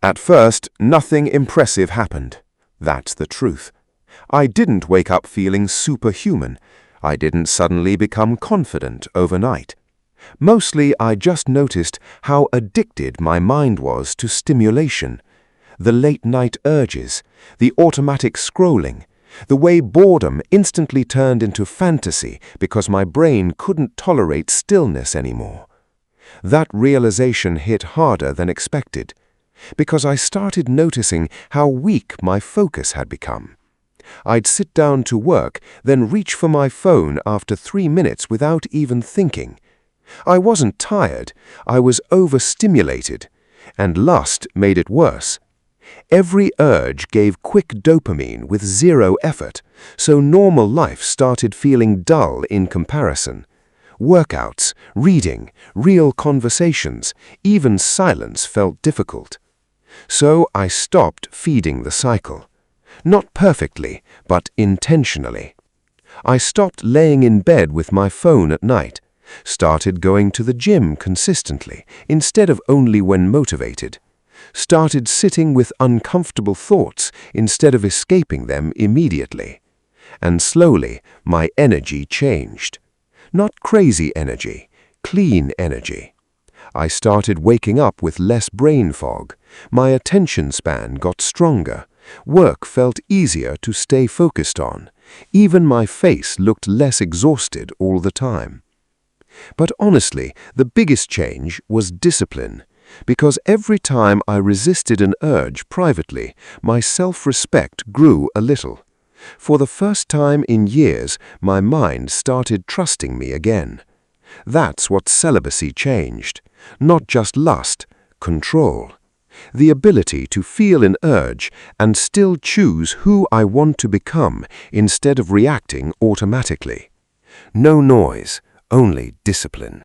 At first, nothing impressive happened. That's the truth. I didn't wake up feeling superhuman. I didn't suddenly become confident overnight. Mostly, I just noticed how addicted my mind was to stimulation. The late-night urges, the automatic scrolling, the way boredom instantly turned into fantasy because my brain couldn't tolerate stillness anymore. That realization hit harder than expected, because I started noticing how weak my focus had become. I'd sit down to work, then reach for my phone after 3 minutes without even thinking. I wasn't tired, I was overstimulated, and lust made it worse. Every urge gave quick dopamine with zero effort, so normal life started feeling dull in comparison. Workouts, reading, real conversations, even silence felt difficult. So I stopped feeding the cycle. Not perfectly, but intentionally. I stopped laying in bed with my phone at night, started going to the gym consistently instead of only when motivated, started sitting with uncomfortable thoughts instead of escaping them immediately. And slowly, my energy changed. Not crazy energy, clean energy. I started waking up with less brain fog. My attention span got stronger. Work felt easier to stay focused on. Even my face looked less exhausted all the time. But honestly, the biggest change was discipline, because every time I resisted an urge privately, my self-respect grew a little. For the first time in years, my mind started trusting me again. That's what celibacy changed. Not just lust, control. The ability to feel an urge and still choose who I want to become instead of reacting automatically. No noise, only discipline.